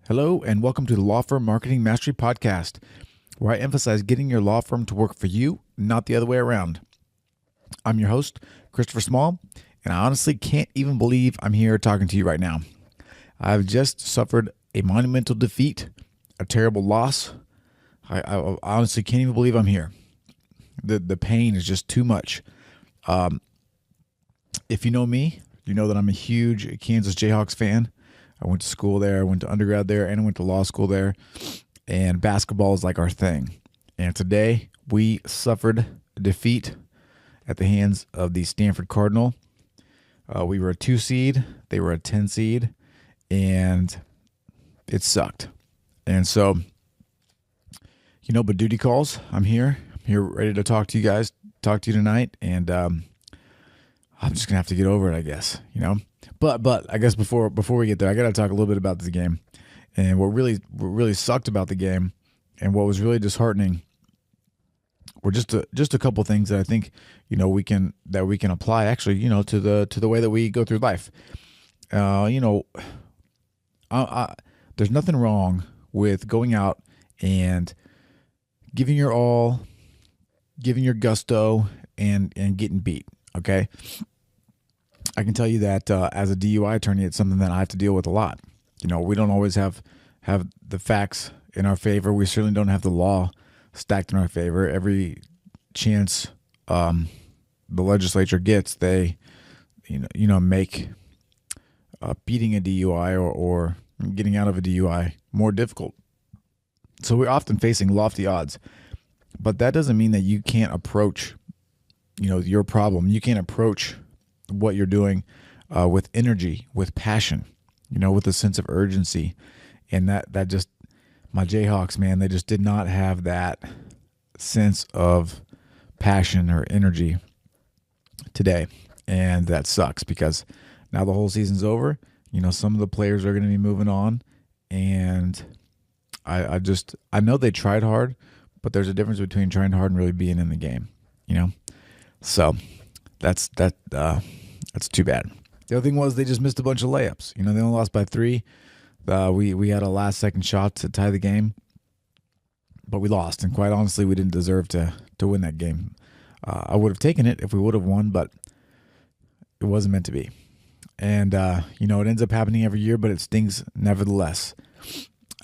Hello, and welcome to the Law Firm Marketing Mastery Podcast, where I emphasize getting your law firm to work for you, not the other way around. I'm your host, Christopher Small, and I honestly can't even believe I'm here talking to you right now. I've just suffered a monumental defeat, a terrible loss. I honestly can't even believe I'm here. The pain is just too much. If you know me, you know that I'm a huge Kansas Jayhawks fan. I went to school there, I went to undergrad there, and I went to law school there. And basketball is like our thing. And today we suffered a defeat at the hands of the Stanford Cardinal. We were a 2 seed, they were a 10 seed, and it sucked. And so, but duty calls. I'm here ready to talk to you guys, talk to you tonight, and I'm just gonna have to get over it, I guess. But I guess before we get there, I got to talk a little bit about this game, and what really sucked about the game, and what was really disheartening, were just a couple things that I think we can apply actually to the way that we go through life. There's nothing wrong with going out and giving your all, giving your gusto, and getting beat. Okay. I can tell you that as a DUI attorney, it's something that I have to deal with a lot. We don't always have the facts in our favor. We certainly don't have the law stacked in our favor. Every chance the legislature gets, they make beating a DUI or getting out of a DUI more difficult. So we're often facing lofty odds, but that doesn't mean that you can't approach your problem. You can't approach what you're doing with energy, with passion, with a sense of urgency. And that just, my Jayhawks, man, they just did not have that sense of passion or energy today. And that sucks because now the whole season's over. Some of the players are going to be moving on. And I know they tried hard, but there's a difference between trying hard and really being in the game, So that's too bad. The other thing was they just missed a bunch of layups. They only lost by 3. We had a last second shot to tie the game, but we lost. And quite honestly, we didn't deserve to win that game. I would have taken it if we would have won, but it wasn't meant to be. And it ends up happening every year, but it stings nevertheless.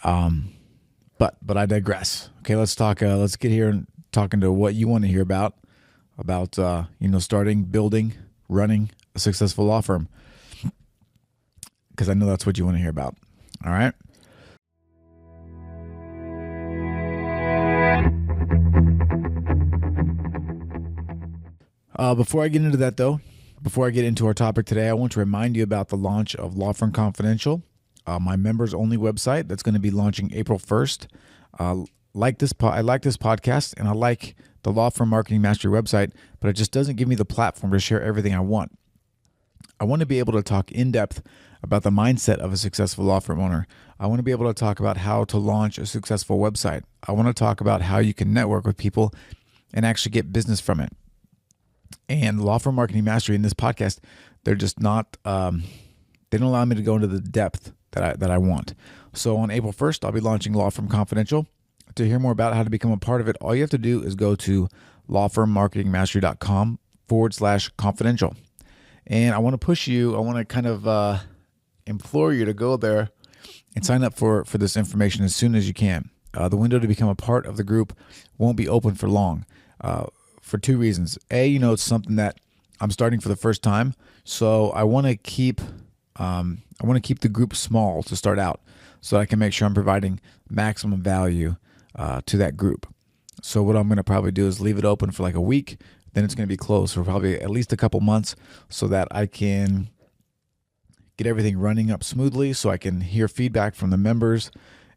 But I digress. Okay, let's talk. Let's get here and talking to what you want to hear about starting, building, running a successful law firm, because I know that's what you want to hear about. All right. Before I get into that, though, before I get into our topic today, I want to remind you about the launch of Law Firm Confidential, my members-only website that's going to be launching April 1st. I like this podcast, and I like the Law Firm Marketing Mastery website, but it just doesn't give me the platform to share everything I want. I want to be able to talk in depth about the mindset of a successful law firm owner. I want to be able to talk about how to launch a successful website. I want to talk about how you can network with people and actually get business from it. And Law Firm Marketing Mastery in this podcast, they're just not, they don't allow me to go into the depth that I want. So on April 1st, I'll be launching Law Firm Confidential. To hear more about how to become a part of it, all you have to do is go to lawfirmmarketingmastery.com/confidential. And I want to push you, I want to kind of implore you to go there and sign up for this information as soon as you can. The window to become a part of the group won't be open for long, for 2 reasons. A, it's something that I'm starting for the first time, so I want to keep the group small to start out, so I can make sure I'm providing maximum value to that group. So what I'm going to probably do is leave it open for like a week. Then it's going to be closed for probably at least a couple months, so that I can get everything running up smoothly, so I can hear feedback from the members,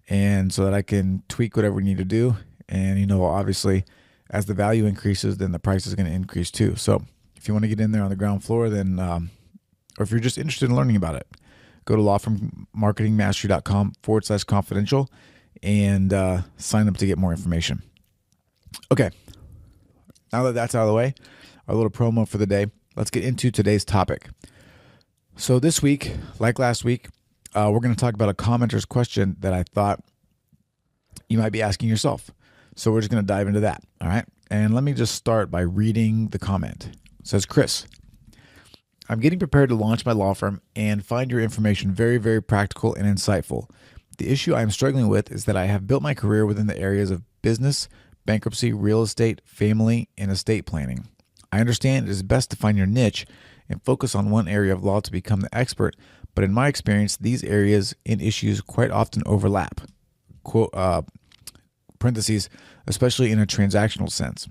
and so that I can tweak whatever we need to do. And, obviously, as the value increases, then the price is going to increase too. So if you want to get in there on the ground floor, then, or if you're just interested in learning about it, go to lawfirmmarketingmastery.com/confidential and sign up to get more information. Okay. Now that that's out of the way, our little promo for the day, let's get into today's topic. So this week, like last week, we're going to talk about a commenter's question that I thought you might be asking yourself. So we're just going to dive into that. All right. And let me just start by reading the comment. It says, Chris, I'm getting prepared to launch my law firm and find your information very, very practical and insightful. The issue I'm struggling with is that I have built my career within the areas of business, bankruptcy, real estate, family, and estate planning. I understand it is best to find your niche and focus on one area of law to become the expert, but in my experience, these areas and issues quite often overlap. Quote, parentheses, especially in a transactional sense.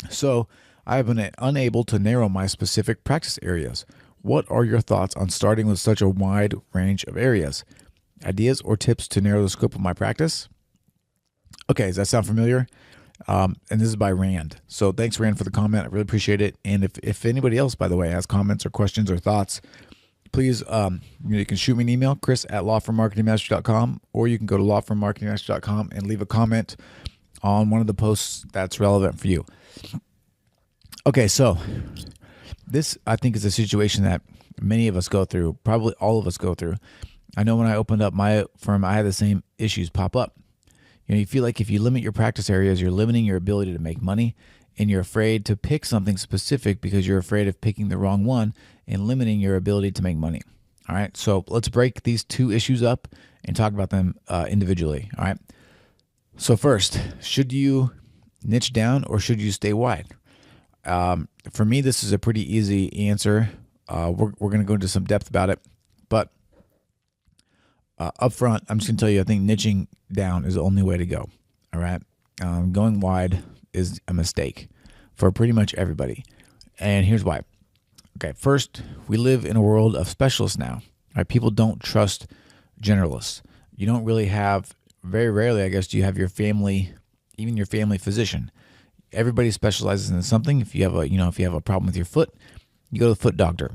So I have been unable to narrow my specific practice areas. What are your thoughts on starting with such a wide range of areas? Ideas or tips to narrow the scope of my practice? Okay, does that sound familiar? And this is by Rand. So thanks, Rand, for the comment. I really appreciate it. And if anybody else, by the way, has comments or questions or thoughts, please, you can shoot me an email, chris@lawfirmmarketingmastery.com, or you can go to lawfirmmarketingmastery.com and leave a comment on one of the posts that's relevant for you. Okay, so this, I think, is a situation that many of us go through, probably all of us go through. I know when I opened up my firm, I had the same issues pop up. You feel like if you limit your practice areas, you're limiting your ability to make money, and you're afraid to pick something specific because you're afraid of picking the wrong one and limiting your ability to make money. All right, so let's break these two issues up and talk about them individually. All right, so first, should you niche down or should you stay wide? For me, this is a pretty easy answer. We're going to go into some depth about it, but up front, I'm just going to tell you, I think niching down is the only way to go. All right, going wide is a mistake for pretty much everybody. And here's why. Okay, first, we live in a world of specialists now. Right? People don't trust generalists. You don't really have, very rarely, I guess, do you have your family, even your family physician. Everybody specializes in something. If you have a problem with your foot, you go to the foot doctor.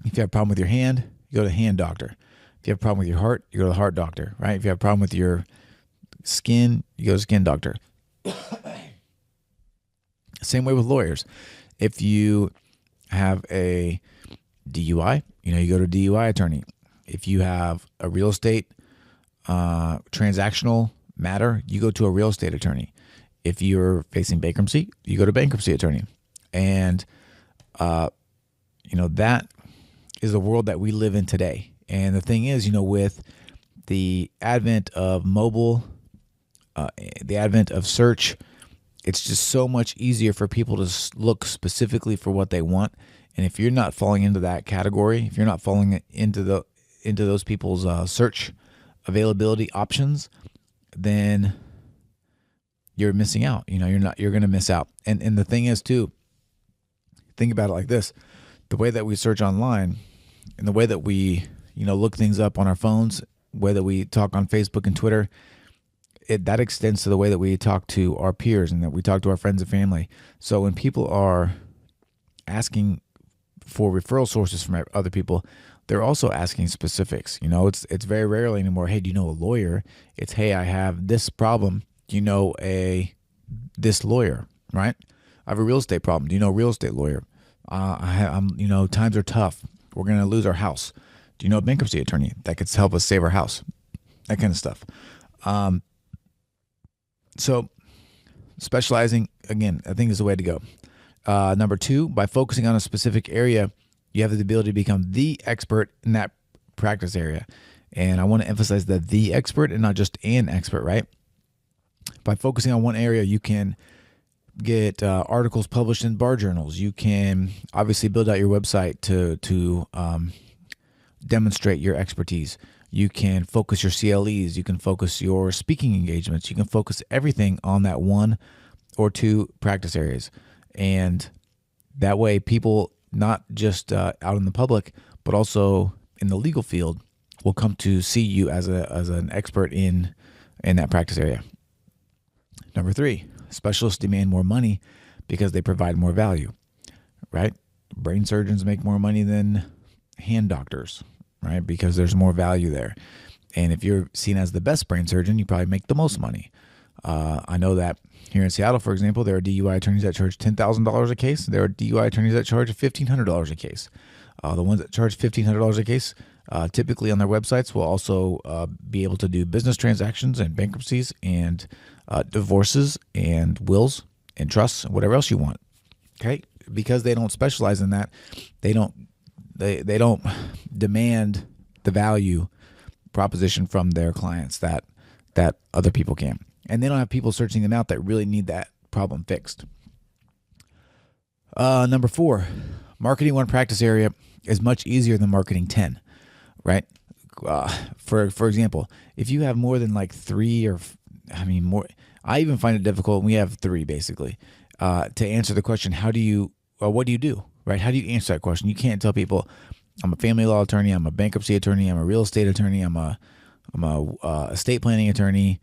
If you have a problem with your hand, you go to the hand doctor. If you have a problem with your heart, you go to the heart doctor, right? If you have a problem with your skin, you go to the skin doctor. Same way with lawyers. If you have a DUI, you go to a DUI attorney. If you have a real estate transactional matter, you go to a real estate attorney. If you're facing bankruptcy, you go to a bankruptcy attorney. And, that is the world that we live in today. And the thing is, with the advent of mobile, the advent of search, it's just so much easier for people to look specifically for what they want. And if you're not falling into that category, if you're not falling into those people's search availability options, then you're missing out. You're going to miss out. And the thing is too, think about it like this: the way that we search online and the way that we, look things up on our phones, the way that we talk on Facebook and Twitter, that extends to the way that we talk to our peers and that we talk to our friends and family. So when people are asking for referral sources from other people, they're also asking specifics. It's very rarely anymore, hey, do you know a lawyer? It's, hey, I have this problem. Do you know this lawyer, right? I have a real estate problem. Do you know a real estate lawyer? Times are tough. We're going to lose our house. Do you know a bankruptcy attorney that could help us save our house? That kind of stuff. So specializing, again, I think is the way to go. Number two, by focusing on a specific area, you have the ability to become the expert in that practice area. And I want to emphasize that the expert and not just an expert, right? By focusing on one area, you can get articles published in bar journals. You can obviously build out your website to demonstrate your expertise. You can focus your CLEs. You can focus your speaking engagements. You can focus everything on that one or two practice areas. And that way people, not just out in the public, but also in the legal field, will come to see you as an expert in that practice area. Number three, specialists demand more money because they provide more value, right? Brain surgeons make more money than hand doctors, right? Because there's more value there. And if you're seen as the best brain surgeon, you probably make the most money. I know that here in Seattle, for example, there are DUI attorneys that charge $10,000 a case. There are DUI attorneys that charge $1,500 a case. The ones that charge $1,500 a case typically on their websites will also be able to do business transactions and bankruptcies and divorces and wills and trusts and whatever else you want. Okay, because they don't specialize in that, they don't demand the value proposition from their clients that other people can, and they don't have people searching them out that really need that problem fixed. Number 4, marketing one practice area is much easier than marketing 10, right? For example, if you have more than like 3 or, more, I even find it difficult. We have 3 basically, to answer the question, what do you do, right? How do you answer that question? You can't tell people, I'm a family law attorney, I'm a bankruptcy attorney, I'm a real estate attorney, I'm a estate planning attorney,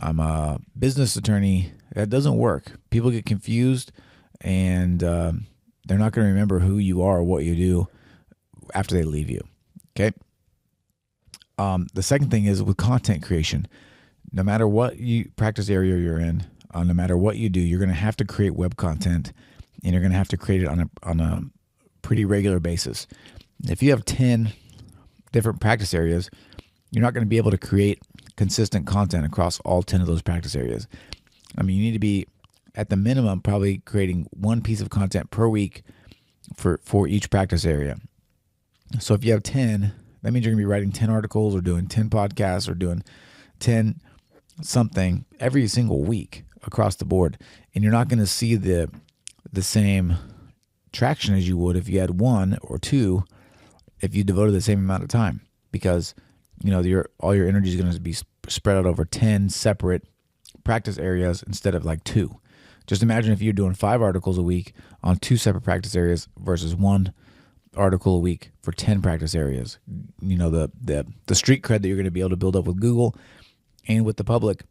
I'm a business attorney. That doesn't work. People get confused, and they're not going to remember who you are or what you do after they leave you. Okay. The second thing is with content creation. No matter what practice area you're in, no matter what you do, you're going to have to create web content, and you're going to have to create it on a pretty regular basis. If you have 10 different practice areas, you're not going to be able to create consistent content across all 10 of those practice areas. You need to be, at the minimum, probably creating one piece of content per week for each practice area. So if you have 10, that means you're going to be writing 10 articles or doing 10 podcasts or doing 10 something every single week across the board. And you're not going to see the same traction as you would if you had 1 or 2 if you devoted the same amount of time, because all your energy is going to be spread out over 10 separate practice areas instead of like 2. Just imagine if you're doing 5 articles a week on 2 separate practice areas versus 1 article a week for 10 practice areas. The street cred that you're going to be able to build up with Google and with the public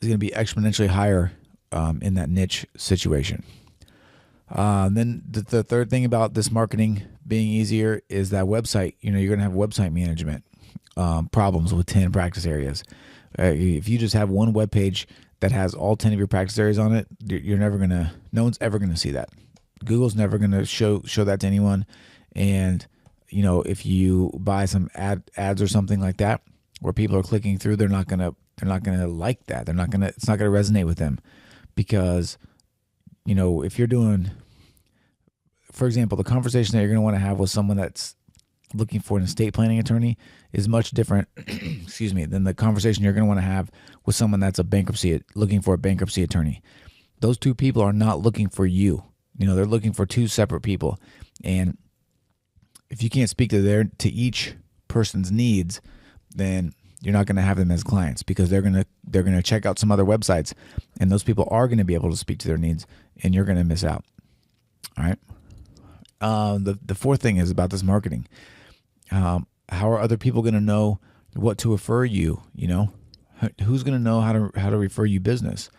is going to be exponentially higher in that niche situation. Then the third thing about this marketing being easier is that website. You're going to have website management problems with 10 practice areas. If you just have one web page that has all 10 of your practice areas on it, no one's ever going to see that. Google's never going to show that to anyone. And, if you buy some ads or something like that where people are clicking through, they're not going to like that. It's not going to resonate with them, because, if you're doing, for example, the conversation that you're going to want to have with someone that's looking for an estate planning attorney is much different, than the conversation you're going to want to have with someone that's looking for a bankruptcy attorney. Those 2 people are not looking for you. They're looking for 2 separate people. And if you can't speak to each person's needs, then you're not going to have them as clients, because they're going to check out some other websites, and those people are going to be able to speak to their needs, and you're going to miss out. All right. The fourth thing is about this marketing. How are other people going to know what to refer you? Who's going to know how to refer you business?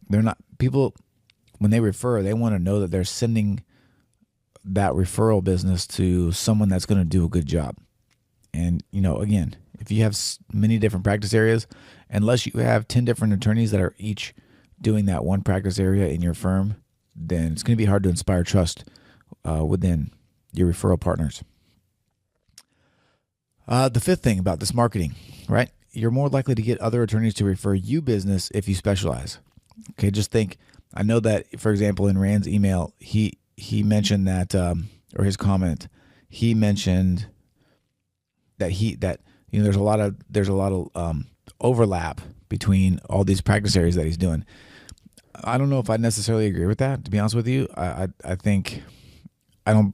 They're not people. When they refer, they want to know that they're sending that referral business to someone that's going to do a good job. And, again, if you have many different practice areas, unless you have 10 different attorneys that are each doing that one practice area in your firm, then it's going to be hard to inspire trust within your referral partners. The fifth thing about this marketing, right? You're more likely to get other attorneys to refer you business if you specialize. Okay, just think. I know that, for example, in Rand's email, he mentioned that, or his comment, he mentioned that there's a lot of overlap between all these practice areas that he's doing. I don't know if I necessarily agree with that, to be honest with you. I think I don't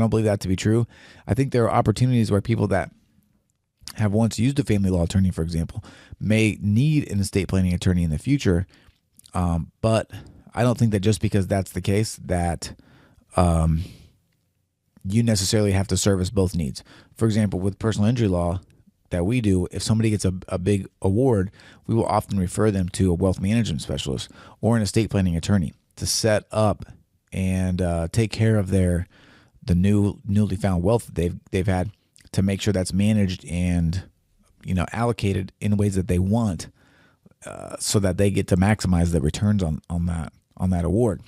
believe that to be true. I think there are opportunities where people that have once used a family law attorney, for example, may need an estate planning attorney in the future. But I don't think that just because that's the case that you necessarily have to service both needs. For example, with personal injury law that we do, if somebody gets a big award, we will often refer them to a wealth management specialist or an estate planning attorney to set up and take care of the newly found wealth that they've had, to make sure that's managed and allocated in ways that they want, so that they get to maximize the returns on that award.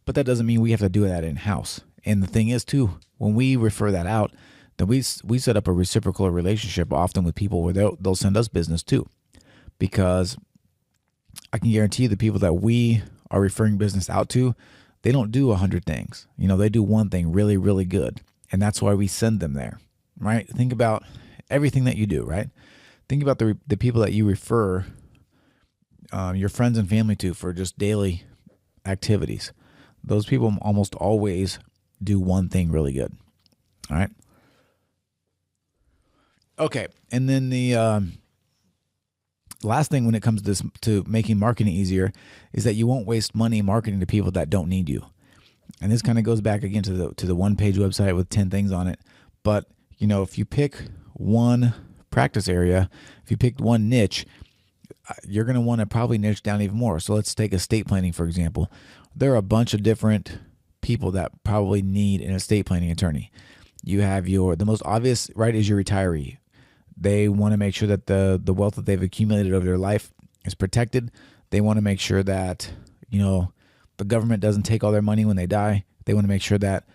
But that doesn't mean we have to do that in-house. And the thing is, too, when we refer that out, then we set up a reciprocal relationship often with people where they'll send us business too, because I can guarantee you the people that we are referring business out to, they don't do 100 things. They do one thing really, really good, and that's why we send them there, right? Think about everything that you do, right? Think about the people that you refer your friends and family to for just daily activities. Those people almost always do one thing really good. All right. Okay. And then the last thing when it comes to making marketing easier is that you won't waste money marketing to people that don't need you. And this kind of goes back again to the one-page website with 10 things on it. But, if you pick one practice area, if you pick one niche, you're going to want to probably niche down even more. So let's take estate planning, for example. There are a bunch of different people that probably need an estate planning attorney. You have the most obvious, right, is your retiree. They want to make sure that the wealth that they've accumulated over their life is protected. They want to make sure that, the government doesn't take all their money when they die. They want to make sure that,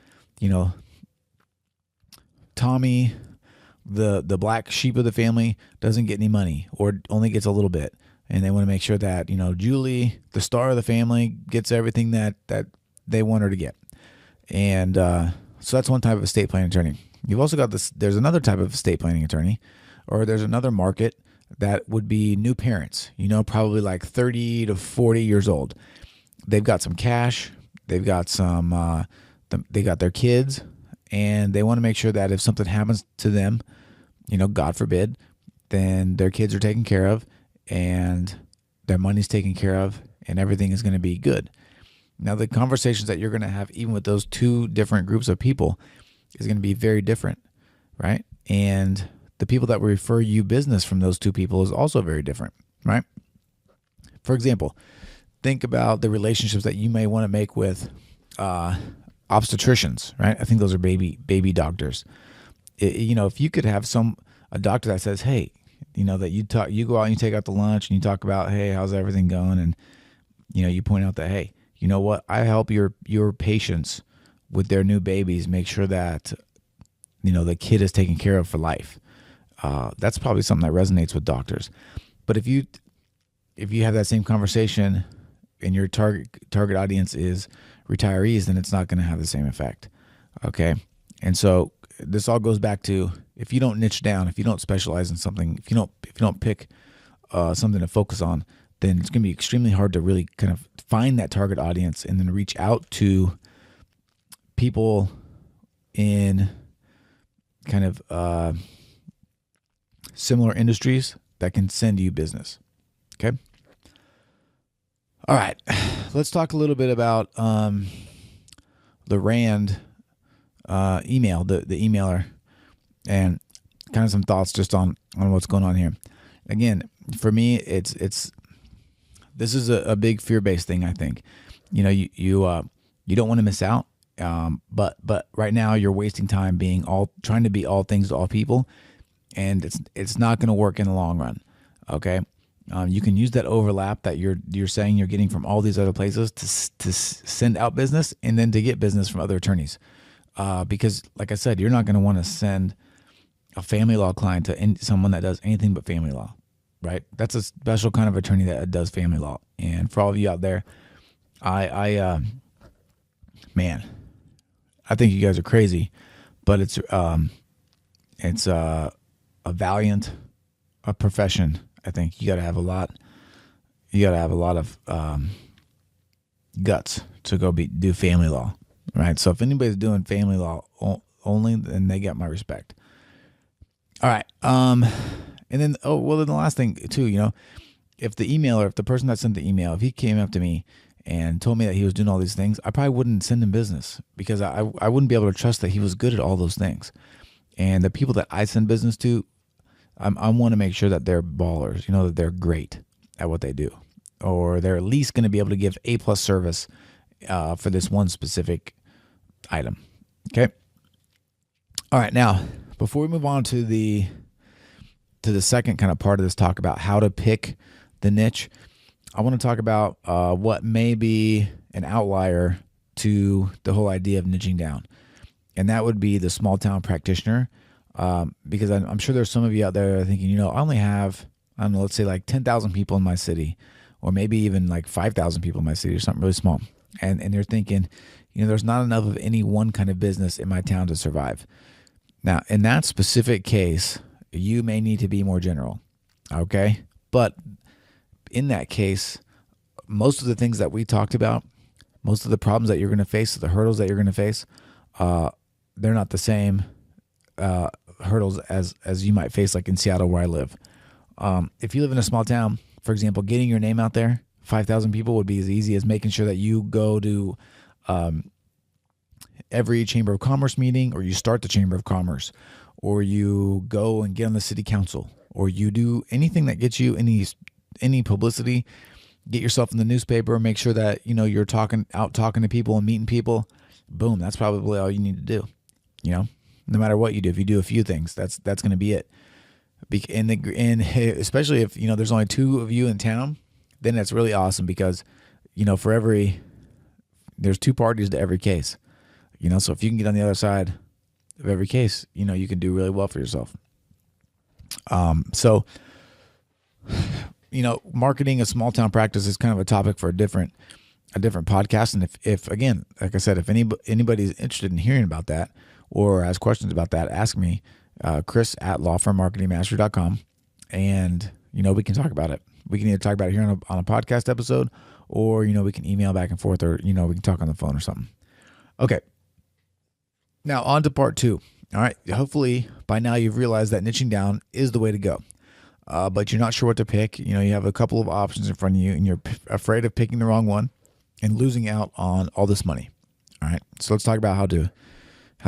Tommy, the black sheep of the family, doesn't get any money or only gets a little bit. And they want to make sure that, Julie, the star of the family, gets everything that they want her to get. And so that's one type of estate planning attorney. You've also got this, there's another type of estate planning attorney, or there's another market that would be new parents, probably like 30 to 40 years old. They've got some cash, they've got they got their kids, and they want to make sure that if something happens to them, God forbid, then their kids are taken care of and their money's taken care of and everything is going to be good. Now, the conversations that you're going to have, even with those two different groups of people, is going to be very different, right? And the people that will refer you business from those two people is also very different, right? For example, think about the relationships that you may want to make with obstetricians, right? I think those are baby doctors. If you could have a doctor that says, hey, that you go out and you take out the lunch and you talk about, hey, how's everything going? And, you point out that, hey, you know what? I help your patients with their new babies make sure that, the kid is taken care of for life. That's probably something that resonates with doctors. But if you have that same conversation and your target audience is retirees, then it's not going to have the same effect. Okay. And so this all goes back to, if you don't niche down, if you don't specialize in something, if you don't pick something to focus on, then it's going to be extremely hard to really kind of find that target audience and then reach out to people in kind of similar industries that can send you business. Okay. All right. Let's talk a little bit about the RAND email, the emailer, and kind of some thoughts just on what's going on here. Again, for me, this is a big fear-based thing, I think. You don't want to miss out, but right now you're wasting time trying to be all things to all people, and it's not going to work in the long run. Okay, you can use that overlap that you're saying you're getting from all these other places to send out business and then to get business from other attorneys, because like I said, you're not going to want to send a family law client to someone that does anything but family law. Right? That's a special kind of attorney that does family law. And for all of you out there, I think you guys are crazy, but it's a valiant profession. I think you got to have a lot of guts to go do family law, right? So if anybody's doing family law only, then they get my respect. All right. And then, then the last thing too, if the person that sent the email, if he came up to me and told me that he was doing all these things, I probably wouldn't send him business because I wouldn't be able to trust that he was good at all those things. And the people that I send business to, I want to make sure that they're ballers, that they're great at what they do, or they're at least going to be able to give A+ service for this one specific item. Okay. All right. Now, before we move on to the second kind of part of this talk about how to pick the niche, I want to talk about what may be an outlier to the whole idea of niching down. And that would be the small town practitioner Because I'm sure there's some of you out there that are thinking, I only have, I don't know, let's say like 10,000 people in my city, or maybe even like 5,000 people in my city, or something really small. And they're thinking, there's not enough of any one kind of business in my town to survive. Now, in that specific case, you may need to be more general. Okay. But in that case, most of the things that we talked about, most of the problems that you're going to face, the hurdles that you're going to face, they're not the same hurdles as you might face like in Seattle where I live. If you live in a small town, for example, getting your name out there, 5,000 people would be as easy as making sure that you go to every Chamber of Commerce meeting, or you start the Chamber of Commerce, or you go and get on the city council, or you do anything that gets you any publicity. Get yourself in the newspaper, make sure that you're talking to people and meeting people. Boom, that's probably all you need to do. No matter what you do, if you do a few things, that's going to be it. And especially if there's only 2 of you in town, then that's really awesome because there's 2 parties to every case. So if you can get on the other side of every case, you can do really well for yourself. Marketing a small town practice is kind of a topic for a different podcast. And if again, like I said, if anybody's interested in hearing about that or has questions about that, ask me, Chris at lawfirmmarketingmastery.com, and we can talk about it. We can either talk about it here on a podcast episode, or we can email back and forth, or we can talk on the phone or something. Okay. Now on to part 2. All right. Hopefully by now you've realized that niching down is the way to go. But you're not sure what to pick. You have a couple of options in front of you, and you're afraid of picking the wrong one and losing out on all this money. All right. So let's talk about how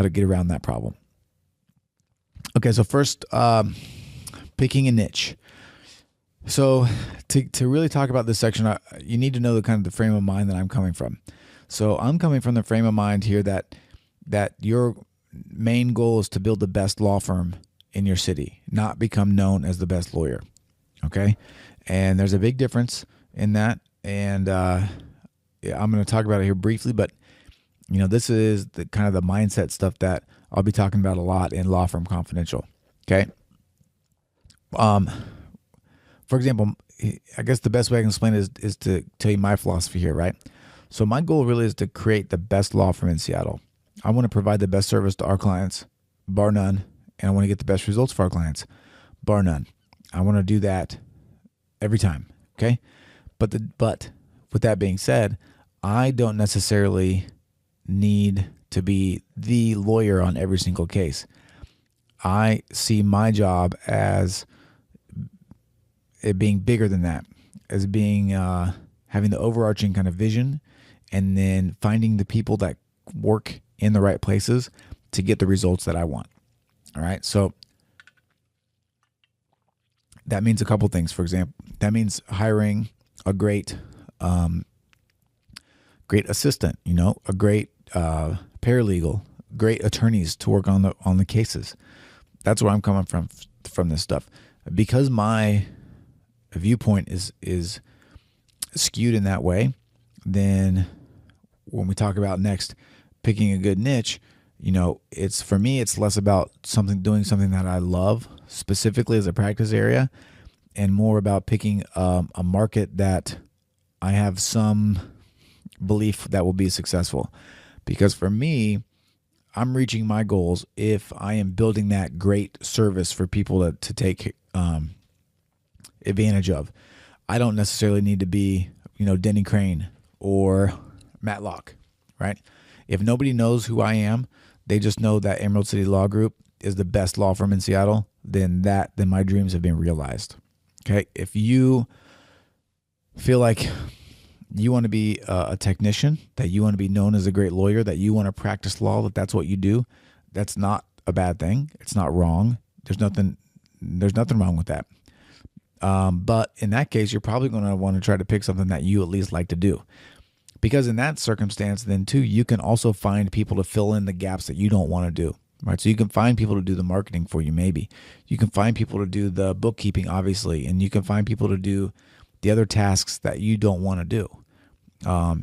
to get around that problem. Okay. So first, picking a niche. So to really talk about this section, you need to know the frame of mind that I'm coming from. So I'm coming from the frame of mind here that your main goal is to build the best law firm in your city, not become known as the best lawyer. Okay. And there's a big difference in that. And I'm going to talk about it here briefly, but this is the kind of the mindset stuff that I'll be talking about a lot in Law Firm Confidential. Okay. For example, I guess the best way I can explain it is to tell you my philosophy here, right? So my goal really is to create the best law firm in Seattle. I want to provide the best service to our clients, bar none. And I want to get the best results for our clients, bar none. I want to do that every time. Okay. But with that being said, I don't necessarily need to be the lawyer on every single case. I see my job as it being bigger than that, as being having the overarching kind of vision, and then finding the people that work in the right places to get the results that I want. All right. So that means a couple things. For example, that means hiring a great assistant, a great paralegal, great attorneys to work on the cases. That's where I'm coming from this stuff. Because my viewpoint is skewed in that way, then when we talk about next picking a good niche, it's for me, it's less about doing something that I love specifically as a practice area, and more about picking a market that I have some belief that will be successful. Because for me, I'm reaching my goals if I am building that great service for people to take advantage of. I don't necessarily need to be, Denny Crane or Matlock, right? If nobody knows who I am, they just know that Emerald City Law Group is the best law firm in Seattle, then my dreams have been realized. Okay. If you feel like you want to be a technician, that you want to be known as a great lawyer, that you want to practice law, that's what you do, that's not a bad thing. It's not wrong. There's nothing wrong with that. But in that case, you're probably going to want to try to pick something that you at least like to do. Because in that circumstance, then too, you can also find people to fill in the gaps that you don't want to do, right? So you can find people to do the marketing for you, maybe. You can find people to do the bookkeeping, obviously, and you can find people to do the other tasks that you don't want to do,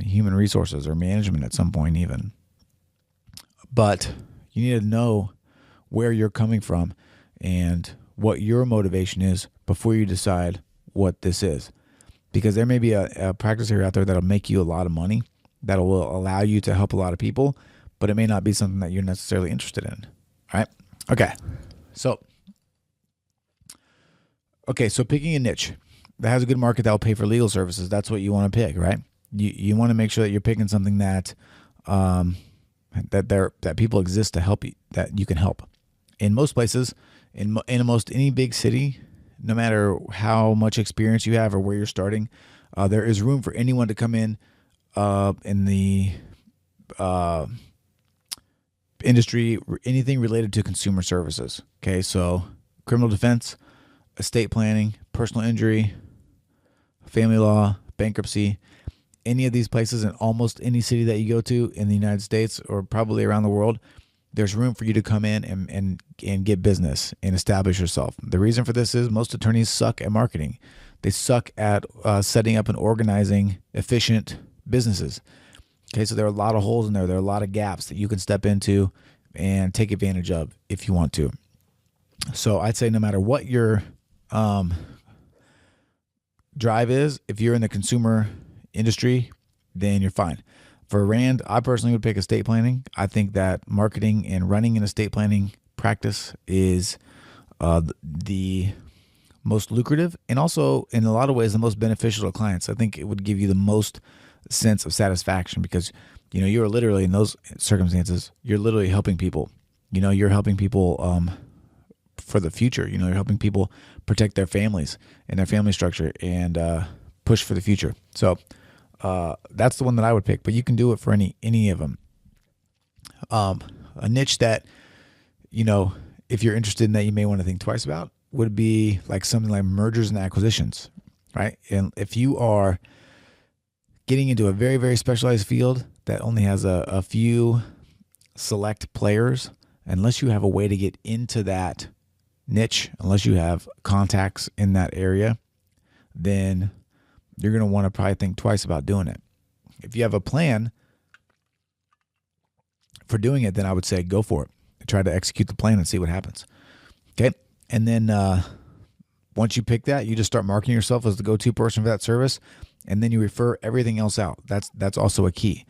human resources or management at some point even. But you need to know where you're coming from and what your motivation is before you decide what this is. Because there may be a practice area out there that'll make you a lot of money, that'll allow you to help a lot of people, but it may not be something that you're necessarily interested in. All right? Okay. So picking a niche that has a good market that will pay for legal services, that's what you want to pick, right? You want to make sure that you're picking something that that people exist to help you, that you can help. In most places, in almost any big city, no matter how much experience you have or where you're starting, there is room for anyone to come in the industry, anything related to consumer services. Okay, so criminal defense, estate planning, personal injury, family law, bankruptcy, any of these places in almost any city that you go to in the United States or probably around the world, there's room for you to come in and get business and establish yourself. The reason for this is most attorneys suck at marketing. They suck at setting up and organizing efficient businesses. Okay, so there are a lot of holes in there. There are a lot of gaps that you can step into and take advantage of if you want to. So I'd say no matter what your drive is, if you're in the consumer industry, then you're fine. For Rand, I personally would pick estate planning. I think that marketing and running an estate planning practice is the most lucrative and also in a lot of ways the most beneficial to clients. I think it would give you the most sense of satisfaction because, you're literally in those circumstances, you're literally helping people. You're helping people for the future. You're helping people protect their families and their family structure and push for the future. So that's the one that I would pick, but you can do it for any of them. A niche that, if you're interested in that you may want to think twice about would be like something like mergers and acquisitions, right? And if you are getting into a very, very specialized field that only has a few select players, unless you have a way to get into that niche, unless you have contacts in that area, then you're going to want to probably think twice about doing it. If you have a plan for doing it, then I would say go for it. Try to execute the plan and see what happens. Okay. And then once you pick that, you just start marketing yourself as the go-to person for that service. And then you refer everything else out. That's also a key.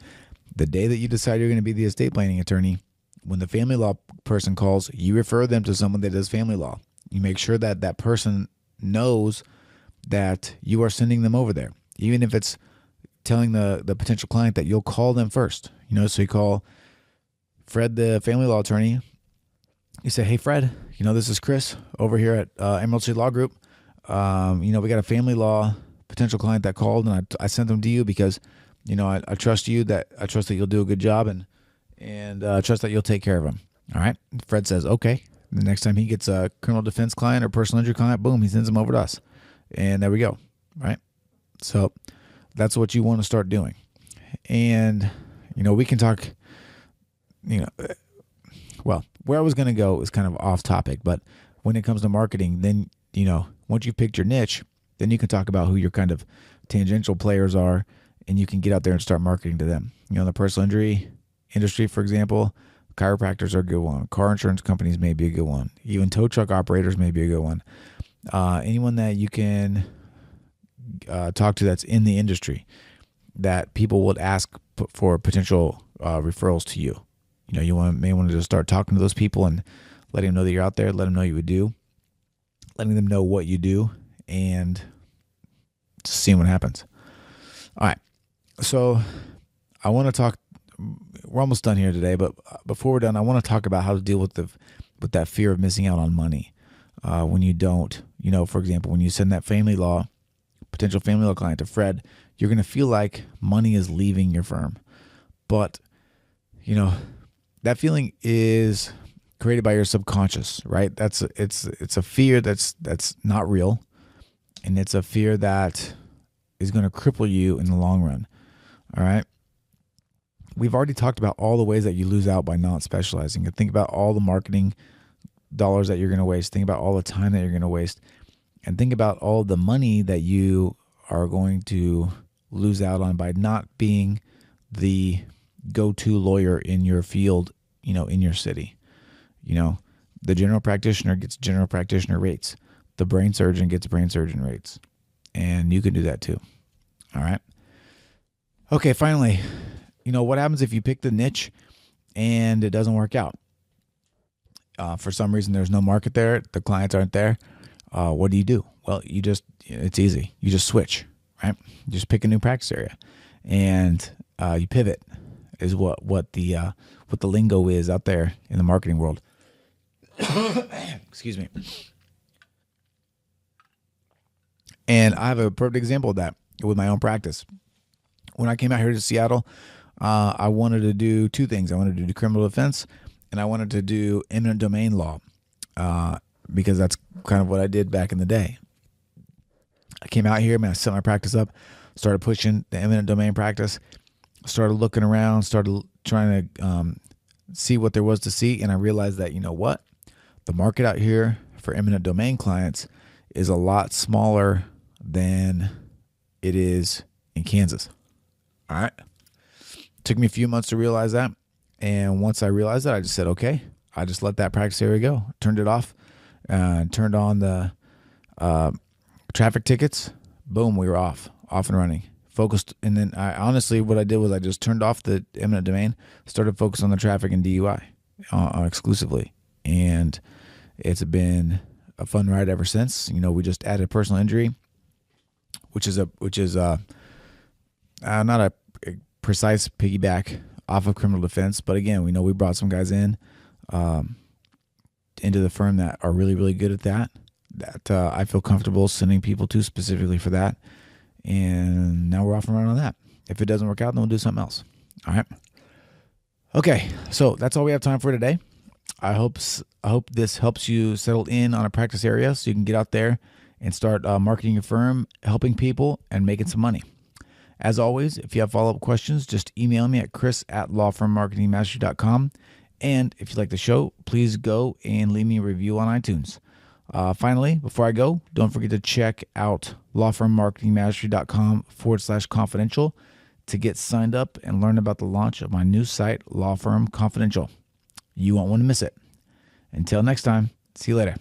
The day that you decide you're going to be the estate planning attorney, when the family law person calls, you refer them to someone that does family law. You make sure that that person knows that you are sending them over there, even if it's telling the potential client that you'll call them first. So you call Fred, the family law attorney. You say, hey, Fred, this is Chris over here at Emerald City Law Group. We got a family law potential client that called, and I sent them to you because, I trust you, that I trust that you'll do a good job and trust that you'll take care of them. All right. Fred says, okay. The next time he gets a criminal defense client or personal injury client, boom, he sends them over to us. And there we go. Right. So that's what you want to start doing. And, we can talk, well, where I was going to go is kind of off topic, but when it comes to marketing, then, once you've picked your niche, then you can talk about who your kind of tangential players are, and you can get out there and start marketing to them. The personal injury industry, for example, chiropractors are a good one. Car insurance companies may be a good one. Even tow truck operators may be a good one. Anyone that you can talk to that's in the industry that people would ask for potential referrals to you. You may want to just start talking to those people and letting them know that you're out there, let them know you would do, letting them know what you do, and just seeing what happens. All right. So I want to talk, we're almost done here today, but before we're done, I want to talk about how to deal with that fear of missing out on money. When you don't, for example, when you send that potential family law client to Fred, you're going to feel like money is leaving your firm. But, that feeling is created by your subconscious, right? It's a fear that's not real. And it's a fear that is going to cripple you in the long run. All right. We've already talked about all the ways that you lose out by not specializing. And think about all the marketing dollars that you're going to waste. Think about all the time that you're going to waste. And think about all the money that you are going to lose out on by not being the go-to lawyer in your field, in your city. The general practitioner gets general practitioner rates. The brain surgeon gets brain surgeon rates. And you can do that too. All right. Okay, finally, what happens if you pick the niche and it doesn't work out? For some reason, there's no market there. The clients aren't there. What do? Well, it's easy. You just switch, right? You just pick a new practice area and you pivot is what the lingo is out there in the marketing world. Excuse me. And I have a perfect example of that with my own practice. When I came out here to Seattle, I wanted to do two things. I wanted to do criminal defense, and I wanted to do eminent domain law because that's kind of what I did back in the day. I came out here, I set my practice up, started pushing the eminent domain practice, started looking around, started trying to see what there was to see, and I realized that, the market out here for eminent domain clients is a lot smaller than it is in Kansas. All right. Took me a few months to realize that. And once I realized that, I just said, okay, I just let that practice area go. Turned it off, turned on the traffic tickets. Boom, we were off and running. Focused. And then what I did was I just turned off the eminent domain, started focusing on the traffic and DUI exclusively. And it's been a fun ride ever since. We just added personal injury, which is not a precise piggyback off of criminal defense, but again, we brought some guys in into the firm that are really, really good at that I feel comfortable sending people to specifically for that. And now we're off and running on that. If it doesn't work out, then we'll do something else. All right. Okay. So that's all we have time for today. I hope this helps you settle in on a practice area so you can get out there and start marketing your firm, helping people, and making some money. As always, if you have follow-up questions, just email me at chris@lawfirmmarketingmastery.com. And if you like the show, please go and leave me a review on iTunes. Finally, before I go, don't forget to check out lawfirmmarketingmastery.com/confidential to get signed up and learn about the launch of my new site, Law Firm Confidential. You won't want to miss it. Until next time, see you later.